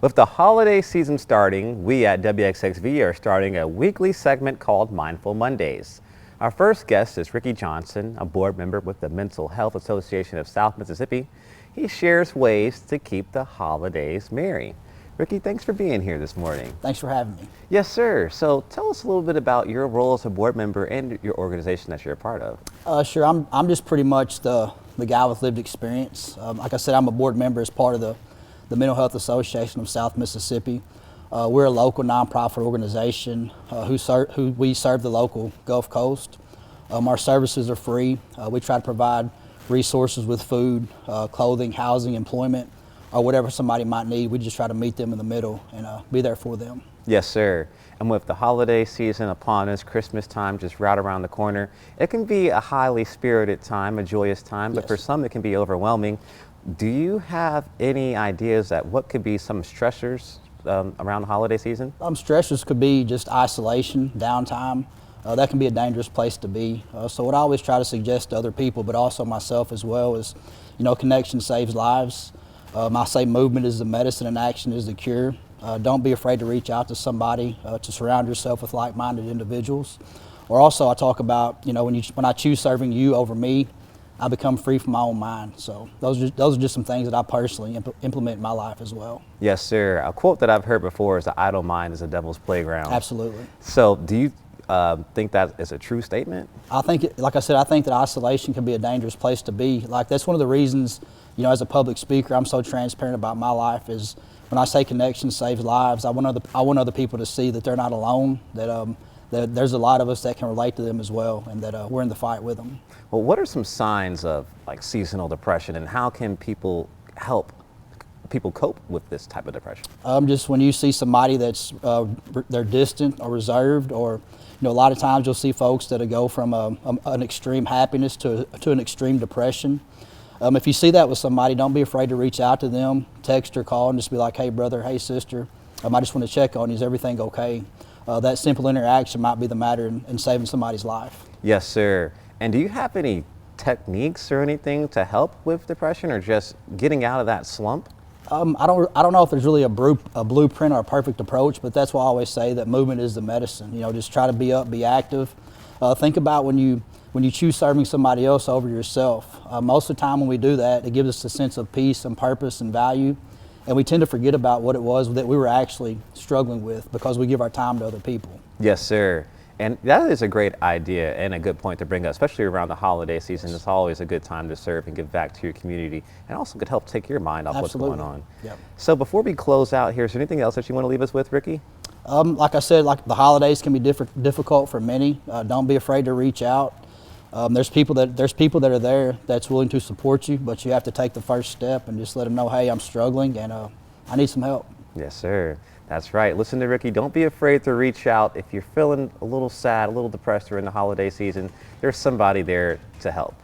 With the holiday season starting, we at WXXV are starting a weekly segment called Mindful Mondays. Our first guest is Ricky Johnson, a board member with the Mental Health Association of South Mississippi. He shares ways to keep the holidays merry. Ricky, thanks for being here this morning. Thanks for having me. Yes, sir. So tell us a little bit about your role as a board member and your organization that you're a part of. Sure, I'm just pretty much the guy with lived experience. Like I said, I'm a board member as part of the Mental Health Association of South Mississippi. We're a local nonprofit organization who we serve the local Gulf Coast. Our services are free. We try to provide resources with food, clothing, housing, employment, or whatever somebody might need. We just try to meet them in the middle and be there for them. Yes, sir. And with the holiday season upon us, Christmas time just right around the corner, it can be a highly spirited time, a joyous time, but Yes. for some it can be overwhelming. Do you have any ideas at what could be some stressors around the holiday season? Stressors could be just isolation, downtime. That can be a dangerous place to be. So what I always try to suggest to other people, but also myself as well, is, connection saves lives. I say movement is the medicine and action is the cure. Don't be afraid to reach out to somebody, to surround yourself with like-minded individuals. Or also I talk about, when I choose serving you over me, I become free from my own mind. So those are just some things that I personally implement in my life as well. Yes, sir. A quote that I've heard before is the idle mind is the devil's playground. Absolutely. So do you think that is a true statement? I think, like I said, I think that isolation can be a dangerous place to be. Like, that's one of the reasons, as a public speaker, I'm so transparent about my life. Is when I say connection saves lives, I want other people to see that they're not alone, that there's a lot of us that can relate to them as well, and that we're in the fight with them. Well, what are some signs of like seasonal depression, and how can people help people cope with this type of depression? Just when you see somebody that's they're distant or reserved, or a lot of times you'll see folks that go from an extreme happiness to an extreme depression. If you see that with somebody, don't be afraid to reach out to them, text or call, and just be like, "Hey brother, hey sister, I just want to check on you. Is everything okay?" That simple interaction might be the matter in saving somebody's life. Yes, sir. And do you have any techniques or anything to help with depression, or just getting out of that slump? I don't know if there's really a blueprint or a perfect approach, but that's why I always say that movement is the medicine. Just try to be up, be active. Think about when you choose serving somebody else over yourself. Most of the time when we do that, it gives us a sense of peace and purpose and value, and we tend to forget about what it was that we were actually struggling with because we give our time to other people. Yes, sir. And that is a great idea and a good point to bring up, especially around the holiday season. It's always a good time to serve and give back to your community, and also could help take your mind off Absolutely. what's going on. Yep. So before we close out here, is there anything else that you want to leave us with, Ricky? Like I said, like the holidays can be difficult for many. Don't be afraid to reach out. There's people that are there that's willing to support you, but you have to take the first step and just let them know, "Hey, I'm struggling and I need some help." Yes, sir. That's right. Listen to Ricky. Don't be afraid to reach out. If you're feeling a little sad, a little depressed during the holiday season, there's somebody there to help.